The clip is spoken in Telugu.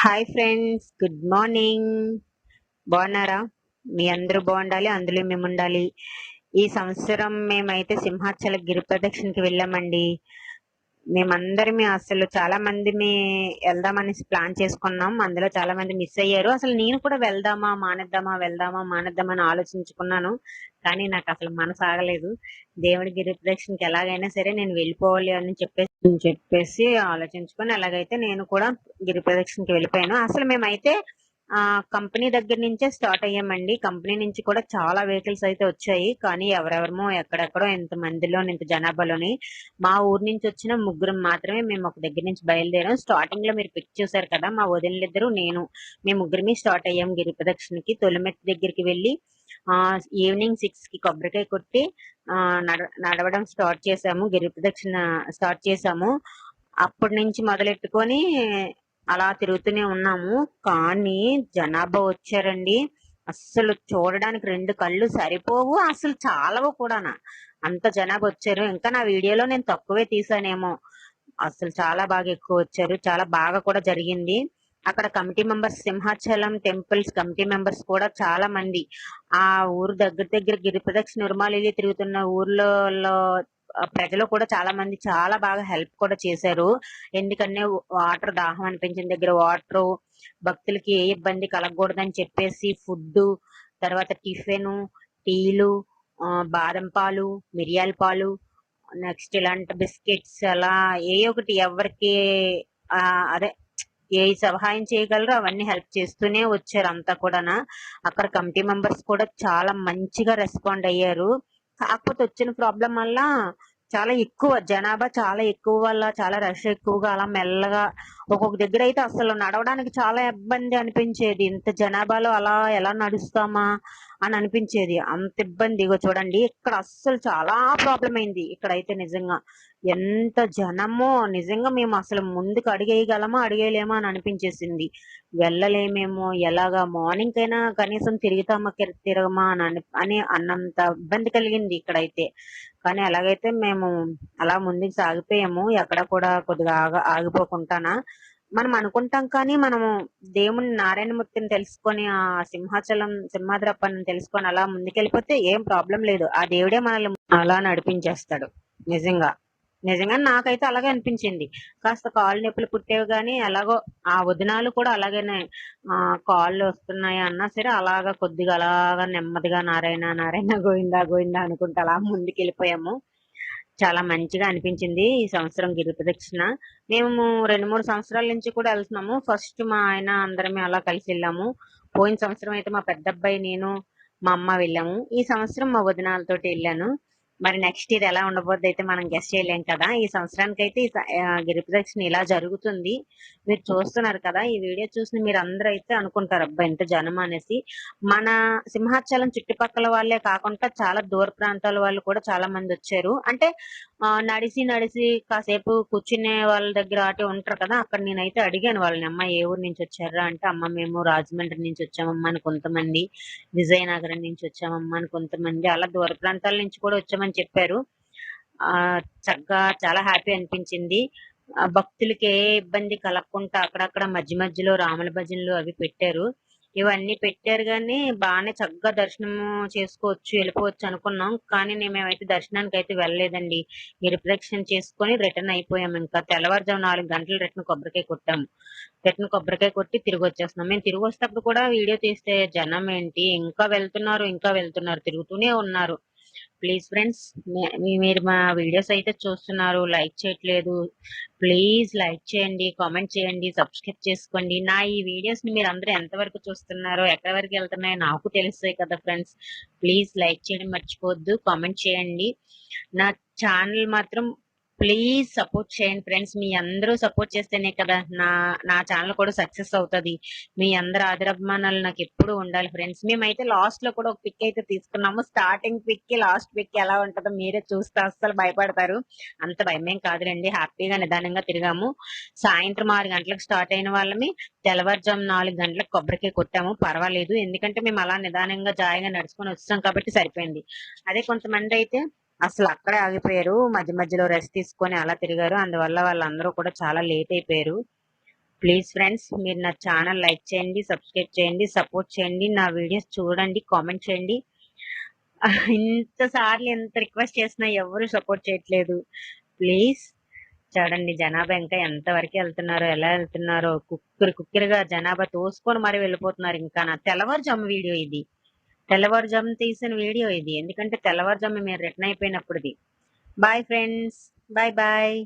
Hi friends, good morning. బాగున్నారా? మీ అందరూ బాగుండాలి, అందులో మేము ఉండాలి. ఈ సంవత్సరం మేమైతే సింహాచల గిరి ప్రదక్షిణకి వెళ్ళామండి. మేమందరమే అసలు చాలా మంది వెళ్దామని ప్లాన్ చేసుకున్నాం. అందులో చాలా మంది మిస్ అయ్యారు. అసలు నేను కూడా వెళ్దామా మానేద్దామా, వెళ్దామా మానేద్దామా అని ఆలోచించుకున్నాను. కానీ నాకు అసలు మనసు ఆగలేదు. దేవుడి గిరి ప్రదక్షిణకి ఎలాగైనా సరే నేను వెళ్ళిపోవాలి అని చెప్పేసి ఆలోచించుకొని ఎలాగైతే నేను కూడా గిరి ప్రదక్షిణకి వెళ్ళిపోయాను. అసలు మేమైతే కంపెనీ దగ్గర నుంచే స్టార్ట్ అయ్యామండి. కంపెనీ నుంచి కూడా చాలా వెహికల్స్ అయితే వచ్చాయి. కానీ ఎవరెవరమో ఎక్కడెక్కడో ఇంత మందిలో ఇంత జనాభాలోని మా ఊరు నుంచి వచ్చిన ముగ్గురం మాత్రమే మేము ఒక దగ్గర నుంచి బయలుదేరాం. స్టార్టింగ్ లో మీరు పిక్ చూసారు కదా, మా వదినలిద్దరు నేను మేము ముగ్గురమే స్టార్ట్ అయ్యాం గిరి ప్రదక్షిణకి. తొలిమెట్టు దగ్గరికి వెళ్ళి ఆ ఈవినింగ్ 6 కి కొబ్బరికాయ కొట్టి ఆ నడవడం స్టార్ట్ చేసాము. గిరి ప్రదక్షిణ స్టార్ట్ చేసాము. అప్పటి నుంచి మొదలెట్టుకొని అలా తిరుగుతూనే ఉన్నాము. కానీ జనాభా వచ్చారండి. అస్సలు చూడడానికి రెండు కళ్ళు సరిపోవు, అసలు చాలవు కూడానా. అంత జనాభా వచ్చారు. ఇంకా నా వీడియోలో నేను తక్కువే తీసానేమో. అసలు చాలా బాగా ఎక్కువ వచ్చారు. చాలా బాగా కూడా జరిగింది. అక్కడ committee members, Simhachalam temples committee members కూడా చాలా మంది ఆ ఊరు దగ్గర దగ్గర గిరి ప్రదక్షిణ ఉరుమాలి తిరుగుతున్న ఊర్లో ప్రజలు కూడా చాలా మంది చాలా బాగా హెల్ప్ కూడా చేశారు. ఎందుకంటే వాటర్ దాహం అనిపించిన దగ్గర వాటర్, భక్తులకి ఏ ఇబ్బంది కలగకూడదని చెప్పేసి ఫుడ్, తర్వాత టిఫిన్, టీలు, బాదం పాలు, మిరియాల పాలు, నెక్స్ట్ ఇలాంటి బిస్కెట్స్, అలా ఏ ఒకటి ఎవరికి ఆ అదే ఏ సహాయం చేయగలరో అవన్నీ హెల్ప్ చేస్తూనే వచ్చారు అంతా కూడా. అక్కడ కమిటీ మెంబర్స్ కూడా చాలా మంచిగా రెస్పాండ్ అయ్యారు. కాకపోతే వచ్చిన ప్రాబ్లం వల్ల చాలా ఎక్కువ జనాభా, చాలా ఎక్కువ వల్ల చాలా రష్ ఎక్కువగా అలా మెల్లగా ఒక్కొక్క దగ్గర అయితే అసలు నడవడానికి చాలా ఇబ్బంది అనిపించేది. ఇంత జనాభాలో అలా ఎలా నడుస్తామా అని అనిపించేది. అంత ఇబ్బంది. ఇగో చూడండి, ఇక్కడ అస్సలు చాలా ప్రాబ్లం అయింది. ఇక్కడైతే నిజంగా ఎంత జనమో, నిజంగా మేము అసలు ముందుకు అడిగేయగలమా అడిగేయలేమా అని అనిపించేసింది. వెళ్ళలేమేమో, ఎలాగా మార్నింగ్ అయినా కనీసం తిరగమా అని అన్నంత ఇబ్బంది కలిగింది ఇక్కడైతే. కానీ అలాగైతే మేము అలా ముందుకు సాగిపోయాము. ఎక్కడ కూడా కొద్దిగా ఆగిపోకుండానా. మనం అనుకుంటాం కానీ మనము దేవుని నారాయణమూర్తిని తెలుసుకొని ఆ సింహాద్రప్పని తెలుసుకొని అలా ముందుకెళ్ళిపోతే ఏం ప్రాబ్లం లేదు. ఆ దేవుడే మనల్ని అలా నడిపించేస్తాడు. నిజంగా నిజంగా నాకైతే అలాగే అనిపించింది. కాస్త కాళ్ళు నొప్పులు పుట్టేవి కానీ ఎలాగో ఆ వదినాలు కూడా అలాగనే కాళ్ళు వస్తున్నాయి అన్నా సరే అలాగా కొద్దిగా అలాగా నెమ్మదిగా నారాయణ నారాయణ గోవిందా గోవిందా అనుకుంటా అలా ముందుకెళ్ళిపోయాము. చాలా మంచిగా అనిపించింది ఈ సంవత్సరం గిరి ప్రదక్షిణ. మేము 2-3 సంవత్సరాల నుంచి కూడా వెళ్తున్నాము. ఫస్ట్ మా ఆయన అందరమే అలా కలిసి వెళ్ళాము. పోయిన సంవత్సరం అయితే మా పెద్ద అబ్బాయి, నేను, మా అమ్మ వెళ్ళాము. ఈ సంవత్సరం మా వదినాలతోటి వెళ్ళాను. మరి నెక్స్ట్ ఇది ఎలా ఉండబోద్ది అయితే మనం గెస్ట్ చేయలేం కదా. ఈ సంవత్సరానికి అయితే గిరి ప్రదక్షిణ ఇలా జరుగుతుంది. మీరు చూస్తున్నారు కదా. ఈ వీడియో చూసిన మీరు అందరూ అయితే అనుకుంటారు, అబ్బా ఎంత జనం అనేసి. మన సింహాచలం చుట్టుపక్కల వాళ్ళే కాకుండా చాలా దూర ప్రాంతాల వాళ్ళు కూడా చాలా మంది వచ్చారు. అంటే నడిసి నడిసి కాసేపు కూర్చునే వాళ్ళ దగ్గర అటు ఉంటారు కదా. అక్కడ నేనైతే అడిగాను వాళ్ళని, అమ్మ ఏ ఊరు నుంచి వచ్చారా అంటే, అమ్మ మేము రాజమండ్రి నుంచి వచ్చామమ్మా అని కొంతమంది, విజయనగరం నుంచి వచ్చామమ్మా అని కొంతమంది, అలా దూర ప్రాంతాల నుంచి కూడా వచ్చామని చెప్పారు. ఆ చక్కగా చాలా హ్యాపీ అనిపించింది. భక్తులకి ఏ ఇబ్బంది కలగకుండా అక్కడక్కడ మధ్య మధ్యలో రాముల భజనలు అవి పెట్టారు. ఇవన్నీ పెట్టారు కానీ బాగానే చక్కగా దర్శనం చేసుకోవచ్చు, వెళ్ళిపోవచ్చు అనుకున్నాం. కానీ మేమైతే దర్శనానికి అయితే వెళ్ళలేదండి. గిరి ప్రదక్షిణ చేసుకొని రిటర్న్ అయిపోయాము. ఇంకా తెల్లవారుజాము 4 గంటలు రిటర్న్ కొబ్బరికాయ కొట్టాము. రిటర్న్ కొబ్బరికాయ కొట్టి తిరిగి వచ్చేస్తున్నాం. మేము తిరిగి వచ్చేటప్పుడు కూడా వీడియో తీస్తే జనం ఏంటి ఇంకా వెళ్తున్నారు, ఇంకా వెళ్తున్నారు, తిరుగుతూనే ఉన్నారు. ప్లీజ్ ఫ్రెండ్స్, మీరు మా వీడియోస్ అయితే చూస్తున్నారు, లైక్ చేయట్లేదు. ప్లీజ్ లైక్ చేయండి, కామెంట్ చేయండి, సబ్స్క్రైబ్ చేసుకోండి. నా ఈ వీడియోస్ ని మీరు అందరూ ఎంతవరకు చూస్తున్నారో, ఎక్కడి వరకు వెళ్తున్నాయో నాకు తెలుస్తాయి కదా ఫ్రెండ్స్. ప్లీజ్ లైక్ చేయడం మర్చిపోవద్దు, కామెంట్ చేయండి. నా ఛానల్ మాత్రం ప్లీజ్ సపోర్ట్ చేయండి ఫ్రెండ్స్. మీ అందరూ సపోర్ట్ చేస్తేనే కదా నా ఛానల్ కూడా సక్సెస్ అవుతుంది. మీ అందరు ఆదరాభిమానాలు నాకు ఎప్పుడు ఉండాలి ఫ్రెండ్స్. మేమైతే లాస్ట్ లో కూడా ఒక పిక్ అయితే తీసుకున్నాము. స్టార్టింగ్ పిక్ కి లాస్ట్ పిక్ ఎలా ఉంటుందో మీరే చూస్తే అస్సలు భయపడతారు. అంత భయమేం కాదులేండి, హ్యాపీగా నిదానంగా తిరిగాము. సాయంత్రం 6 గంటలకు స్టార్ట్ అయిన వాళ్ళమి తెల్లవారుజాము 4 గంటలకు కొబ్బరికాయ కొట్టాము. పర్వాలేదు, ఎందుకంటే మేము అలా నిదానంగా జాయిగా నడుచుకొని వచ్చాం కాబట్టి సరిపోయింది. అదే కొంతమంది అయితే అసలు అక్కడే ఆగిపోయారు, మధ్య మధ్యలో రెస్ట్ తీసుకొని అలా తిరిగారు. అందువల్ల వాళ్ళందరూ కూడా చాలా లేట్ అయిపోయారు. ప్లీజ్ ఫ్రెండ్స్, మీరు నా ఛానల్ లైక్ చేయండి, సబ్స్క్రైబ్ చేయండి, సపోర్ట్ చేయండి, నా వీడియోస్ చూడండి, కామెంట్ చేయండి. ఇంతసార్లు ఎంత రిక్వెస్ట్ చేసినా ఎవరు సపోర్ట్ చేయట్లేదు. ప్లీజ్ చూడండి, జనాభా ఇంకా ఎంత వరకు వెళ్తున్నారో, ఎలా వెళ్తున్నారో, కుక్కిరిగా జనాభా తోసుకొని మరి వెళ్ళిపోతున్నారు. ఇంకా నా తెల్లవారుజాము వీడియో ఇది, తెల్లవారుజాము తీసిన వీడియో ఇది. ఎందుకంటే తెల్లవారుజాము మీరు రిటర్న్ అయిపోయినప్పుడుది. Bye friends, bye bye.